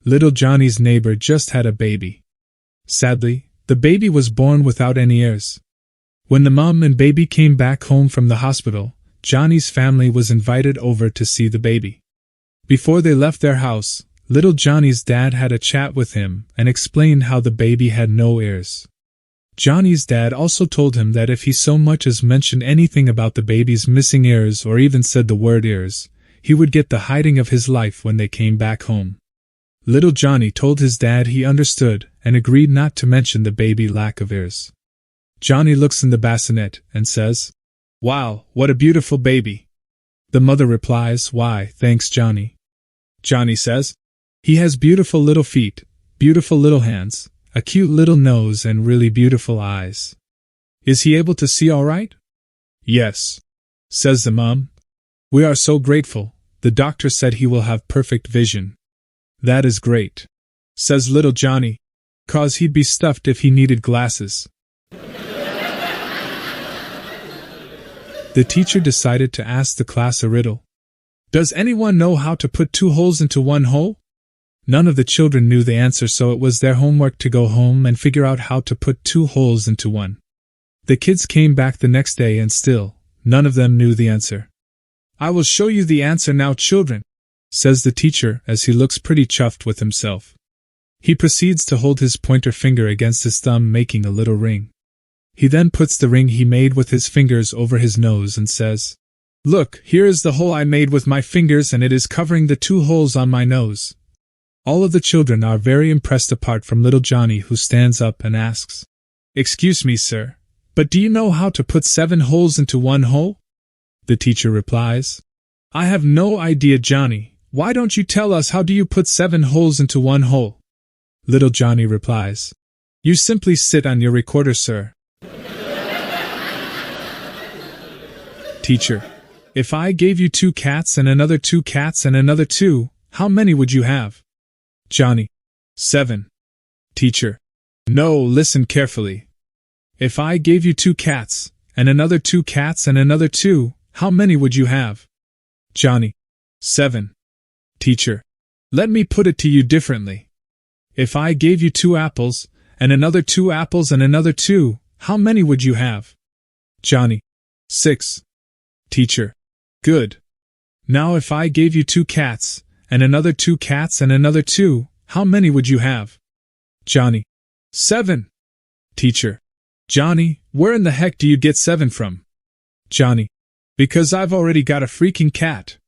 Little Johnny's neighbor just had a baby. Sadly, the baby was born without any ears. When the mom and baby came back home from the hospital, Johnny's family was invited over to see the baby. Before they left their house, little Johnny's dad had a chat with him and explained how the baby had no ears. Johnny's dad also told him that if he so much as mentioned anything about the baby's missing ears or even said the word ears, he would get the hiding of his life when they came back home. Little Johnny told his dad he understood and agreed not to mention the baby lack of ears. Johnny looks in the bassinet and says, "Wow, what a beautiful baby." The mother replies, "Why, thanks, Johnny." Johnny says, "He has beautiful little feet, beautiful little hands, a cute little nose and really beautiful eyes. Is he able to see all right?" "Yes," says the mom. "We are so grateful. The doctor said he will have perfect vision." "That is great," says little Johnny, "'cause he'd be stuffed if he needed glasses." The teacher decided to ask the class a riddle. Does anyone know how to put two holes into one hole? None of the children knew the answer, so it was their homework to go home and figure out how to put two holes into one. The kids came back the next day and still, none of them knew the answer. "I will show you the answer now, children," says the teacher as he looks pretty chuffed with himself. He proceeds to hold his pointer finger against his thumb, making a little ring. He then puts the ring he made with his fingers over his nose and says, "Look, here is the hole I made with my fingers and it is covering the two holes on my nose." All of the children are very impressed apart from little Johnny, who stands up and asks, "Excuse me, sir, but do you know how to put 7 holes into one hole?" The teacher replies, "I have no idea, Johnny. Why don't you tell us how do you put 7 holes into one hole?" Little Johnny replies, "You simply sit on your recorder, sir." Teacher, if I gave you 2 cats and another 2 cats and another 2, how many would you have? Johnny, 7. Teacher, no, listen carefully. If I gave you 2 cats and another 2 cats and another 2, how many would you have? Johnny, 7. Teacher, let me put it to you differently. If I gave you 2 apples and another 2 apples and another 2, how many would you have? Johnny, 6. Teacher, good. Now if I gave you 2 cats and another 2 cats and another 2, how many would you have? Johnny, 7. Teacher, Johnny, where in the heck do you get 7 from? Johnny, because I've already got a freaking cat.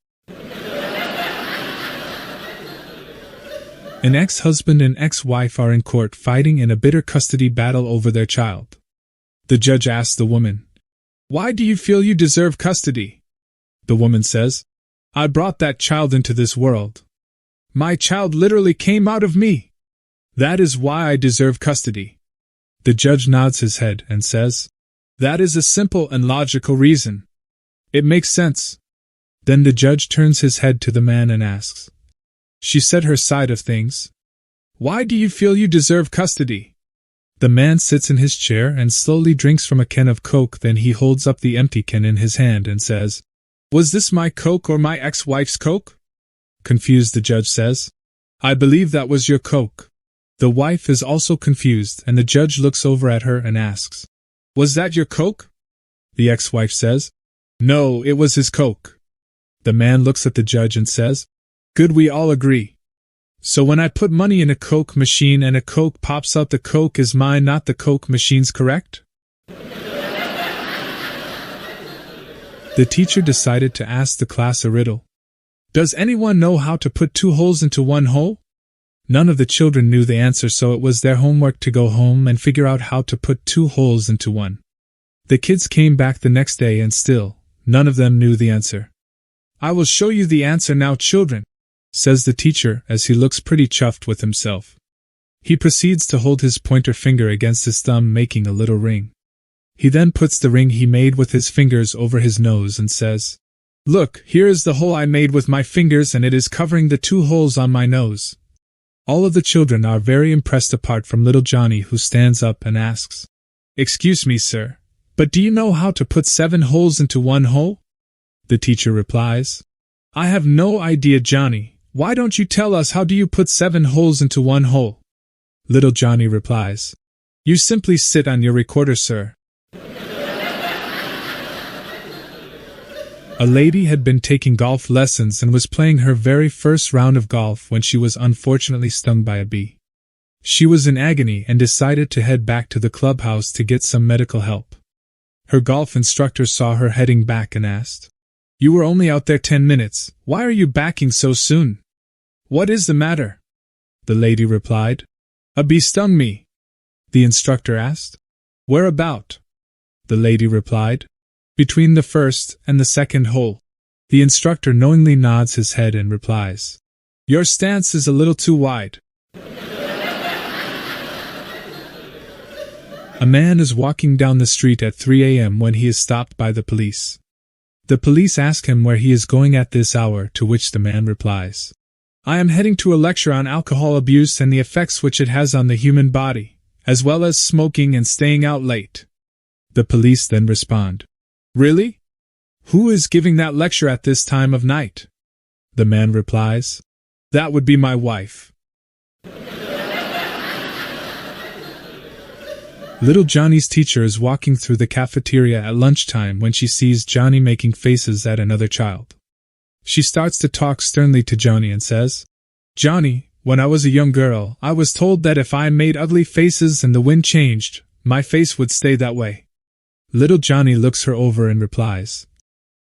An ex-husband and ex-wife are in court fighting in a bitter custody battle over their child. The judge asks the woman, "Why do you feel you deserve custody?" The woman says, "I brought that child into this world. My child literally came out of me. That is why I deserve custody." The judge nods his head and says, "That is a simple and logical reason. It makes sense." Then the judge turns his head to the man and asks, "She said her side of things. Why do you feel you deserve custody?" The man sits in his chair and slowly drinks from a can of Coke. Then he holds up the empty can in his hand and says, "Was this my Coke or my ex-wife's Coke?" Confused, the judge says, "I believe that was your Coke." The wife is also confused, and the judge looks over at her and asks, "Was that your Coke?" The ex-wife says, "No, it was his Coke." The man looks at the judge and says, "Good, we all agree. So when I put money in a Coke machine and a Coke pops out, the Coke is mine, not the Coke machine's, correct?" The teacher decided to ask the class a riddle. Does anyone know how to put 2 holes into one hole? None of the children knew the answer, so it was their homework to go home and figure out how to put 2 holes into one. The kids came back the next day and still, none of them knew the answer. "I will show you the answer now, children," says the teacher as he looks pretty chuffed with himself. He proceeds to hold his pointer finger against his thumb, making a little ring. He then puts the ring he made with his fingers over his nose and says, "Look, here is the hole I made with my fingers and it is covering the 2 holes on my nose." All of the children are very impressed apart from little Johnny, who stands up and asks, "Excuse me, sir, but do you know how to put 7 holes into one hole?" The teacher replies, "I have no idea, Johnny. Why don't you tell us how do you put 7 holes into 1 hole? Little Johnny replies, You simply sit on your recorder, sir. A lady had been taking golf lessons and was playing her very first round of golf when she was unfortunately stung by a bee. She was in agony and decided to head back to the clubhouse to get some medical help. Her golf instructor saw her heading back and asked, You were only out there 10 minutes, why are you backing so soon? What is the matter? The lady replied, A bee stung me. The instructor asked, Where about? The lady replied, Between the first and the second hole. The instructor knowingly nods his head and replies, Your stance is a little too wide. A man is walking down the street at 3 a.m. when he is stopped by the police. The police ask him where he is going at this hour, to which the man replies, I am heading to a lecture on alcohol abuse and the effects which it has on the human body, as well as smoking and staying out late. The police then respond, Really? Who is giving that lecture at this time of night? The man replies, That would be my wife. Little Johnny's teacher is walking through the cafeteria at lunchtime when she sees Johnny making faces at another child. She starts to talk sternly to Johnny and says, Johnny, when I was a young girl, I was told that if I made ugly faces and the wind changed, my face would stay that way. Little Johnny looks her over and replies,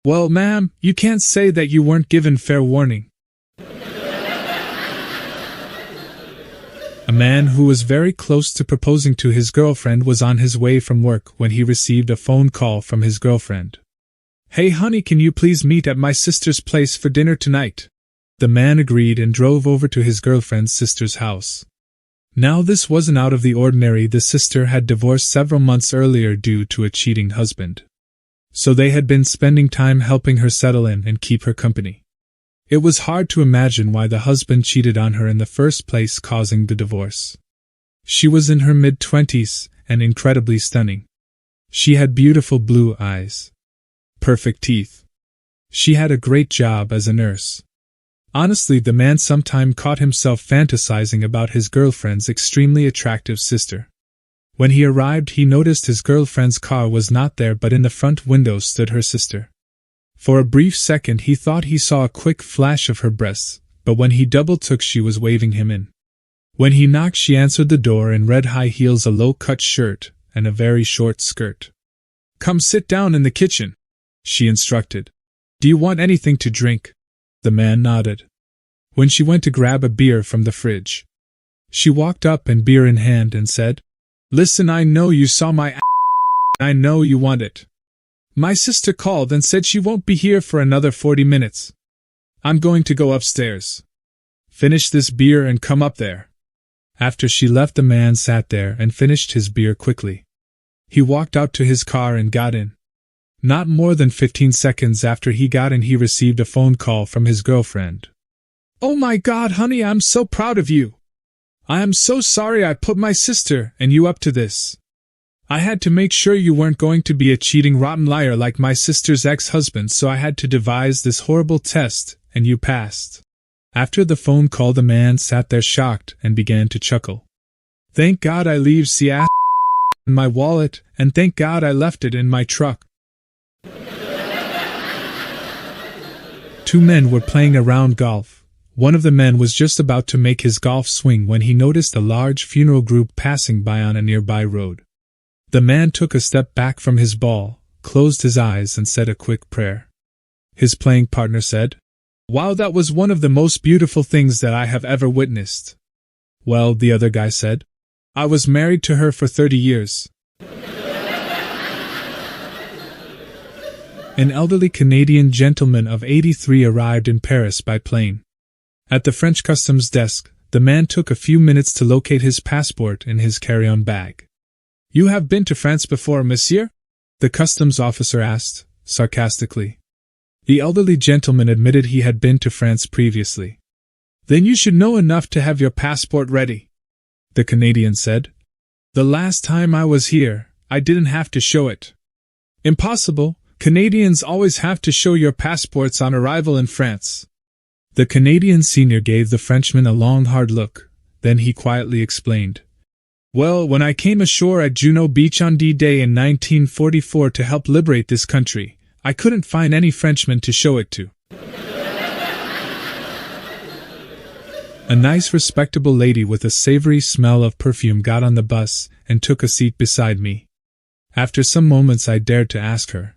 Well, ma'am, you can't say that you weren't given fair warning. A man who was very close to proposing to his girlfriend was on his way from work when he received a phone call from his girlfriend. Hey honey, can you please meet at my sister's place for dinner tonight? The man agreed and drove over to his girlfriend's sister's house. Now this wasn't out of the ordinary. The sister had divorced several months earlier due to a cheating husband. So they had been spending time helping her settle in and keep her company. It was hard to imagine why the husband cheated on her in the first place, causing the divorce. She was in her mid-20s and incredibly stunning. She had beautiful blue eyes. Perfect teeth. She had a great job as a nurse. Honestly, the man sometime caught himself fantasizing about his girlfriend's extremely attractive sister. When he arrived, he noticed his girlfriend's car was not there, but in the front window stood her sister. For a brief second he thought he saw a quick flash of her breasts, but when he double-took she was waving him in. When he knocked she answered the door in red high heels, a low-cut shirt, and a very short skirt. Come sit down in the kitchen, she instructed. Do you want anything to drink? The man nodded. When she went to grab a beer from the fridge, she walked up and beer in hand and said, Listen, I know you saw my I know you want it. My sister called and said she won't be here for another 40 minutes. I'm going to go upstairs. Finish this beer and come up there. After she left, the man sat there and finished his beer quickly. He walked out to his car and got in. Not more than 15 seconds after he got in, he received a phone call from his girlfriend. Oh my God, honey, I'm so proud of you. I am so sorry I put my sister and you up to this. I had to make sure you weren't going to be a cheating rotten liar like my sister's ex-husband, so I had to devise this horrible test, and you passed. After the phone call, the man sat there shocked and began to chuckle. Thank God I leaves the ass in my wallet, and thank God I left it in my truck. Two men were playing a round golf. One of the men was just about to make his golf swing when he noticed a large funeral group passing by on a nearby road. The man took a step back from his ball, closed his eyes and said a quick prayer. His playing partner said, Wow, that was one of the most beautiful things that I have ever witnessed. Well, the other guy said, I was married to her for 30 years. An elderly Canadian gentleman of 83 arrived in Paris by plane. At the French customs desk, the man took a few minutes to locate his passport in his carry-on bag. You have been to France before, monsieur? The customs officer asked, sarcastically. The elderly gentleman admitted he had been to France previously. Then you should know enough to have your passport ready, the Canadian said. The last time I was here, I didn't have to show it. Impossible, Canadians always have to show your passports on arrival in France. The Canadian senior gave the Frenchman a long hard look, then he quietly explained. Well, when I came ashore at Juno Beach on D-Day in 1944 to help liberate this country, I couldn't find any Frenchman to show it to. A nice respectable lady with a savory smell of perfume got on the bus and took a seat beside me. After some moments I dared to ask her,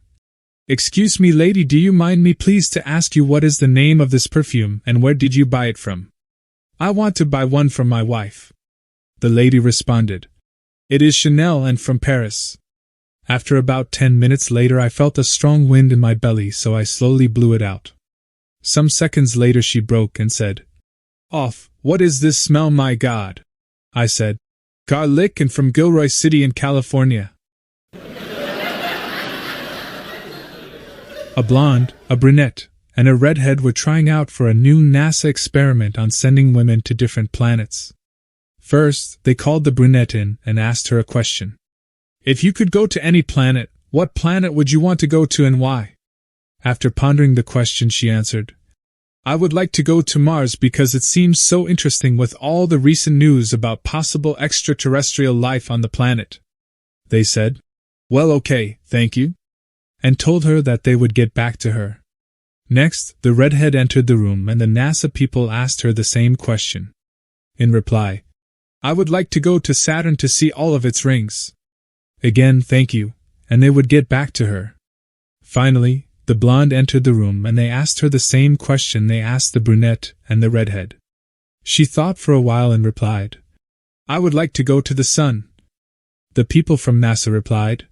"Excuse me, lady, do you mind me please to ask you what is the name of this perfume and where did you buy it from? I want to buy one for my wife." The lady responded, "It is Chanel and from Paris." After about 10 minutes later I felt a strong wind in my belly, so I slowly blew it out. Some seconds later she broke and said, "Off, what is this smell, my God?" I said, "Garlic and from Gilroy City in California." A blonde, a brunette, and a redhead were trying out for a new NASA experiment on sending women to different planets. First, they called the brunette in and asked her a question. "If you could go to any planet, what planet would you want to go to and why?" After pondering the question she answered, "I would like to go to Mars because it seems so interesting with all the recent news about possible extraterrestrial life on the planet." They said, "Well, okay, thank you," and told her that they would get back to her. Next, the redhead entered the room and the NASA people asked her the same question. In reply, "I would like to go to Saturn to see all of its rings." Again, thank you, and they would get back to her. Finally, the blonde entered the room and they asked her the same question they asked the brunette and the redhead. She thought for a while and replied, "I would like to go to the sun." The people from NASA replied,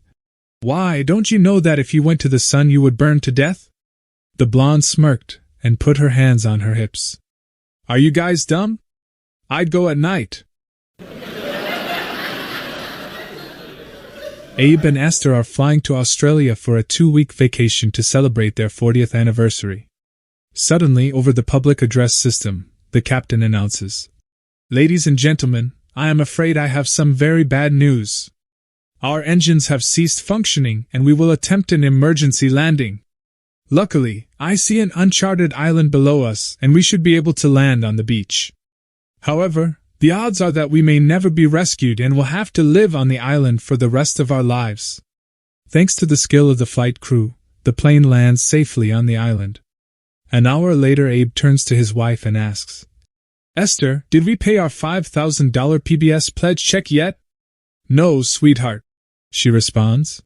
"Why, don't you know that if you went to the sun you would burn to death?" The blonde smirked and put her hands on her hips. "Are you guys dumb? I'd go at night." Abe and Esther are flying to Australia for a 2-week vacation to celebrate their 40th anniversary. Suddenly, over the public address system, the captain announces, "Ladies and gentlemen, I am afraid I have some very bad news. Our engines have ceased functioning and we will attempt an emergency landing. Luckily, I see an uncharted island below us and we should be able to land on the beach. However, the odds are that we may never be rescued and will have to live on the island for the rest of our lives." Thanks to the skill of the flight crew, the plane lands safely on the island. An hour later Abe turns to his wife and asks, "Esther, did we pay our $5,000 PBS pledge check yet?" "No, sweetheart," she responds.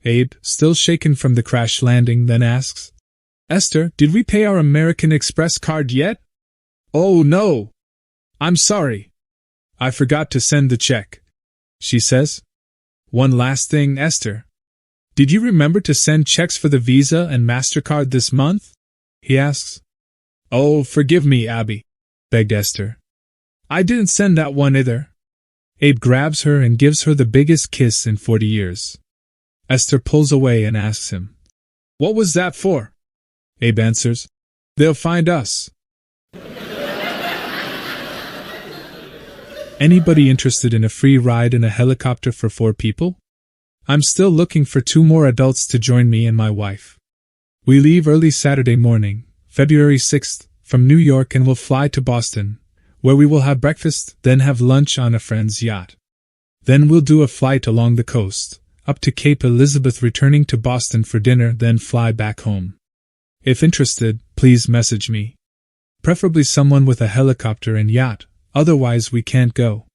Abe, still shaken from the crash landing, then asks, "Esther, did we pay our American Express card yet?" "Oh no! I'm sorry. I forgot to send the check," she says. "One last thing, Esther. Did you remember to send checks for the Visa and MasterCard this month?" he asks. "Oh, forgive me, Abby," begged Esther. "I didn't send that one either." Abe grabs her and gives her the biggest kiss in 40 years. Esther pulls away and asks him, "What was that for?" Abe answers, "They'll find us." Anybody interested in a free ride in a helicopter for 4 people? I'm still looking for 2 more adults to join me and my wife. We leave early Saturday morning, February 6th, from New York and will fly to Boston, where we will have breakfast, then have lunch on a friend's yacht. Then we'll do a flight along the coast, up to Cape Elizabeth, returning to Boston for dinner, then fly back home. If interested, please message me. Preferably someone with a helicopter and yacht, otherwise we can't go.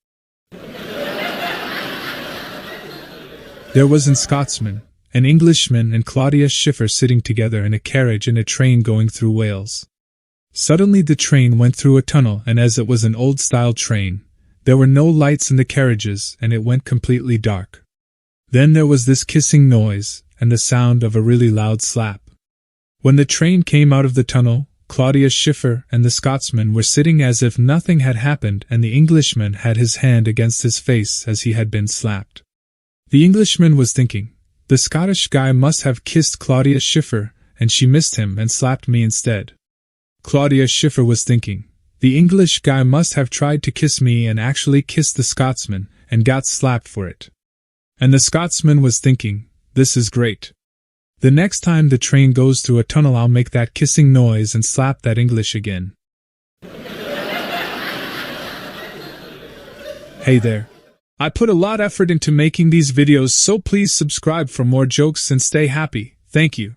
There was in Scotsman, an Englishman and Claudia Schiffer sitting together in a carriage in a train going through Wales. Suddenly the train went through a tunnel, and as it was an old-style train, there were no lights in the carriages and it went completely dark. Then there was this kissing noise and the sound of a really loud slap. When the train came out of the tunnel, Claudia Schiffer and the Scotsman were sitting as if nothing had happened, and the Englishman had his hand against his face as he had been slapped. The Englishman was thinking, "The Scottish guy must have kissed Claudia Schiffer, and she missed him and slapped me instead." Claudia Schiffer was thinking, "The English guy must have tried to kiss me and actually kissed the Scotsman, and got slapped for it." And the Scotsman was thinking, "This is great. The next time the train goes through a tunnel, I'll make that kissing noise and slap that English again. Hey there. I put a lot of effort into making these videos, so please subscribe for more jokes and stay happy. Thank you.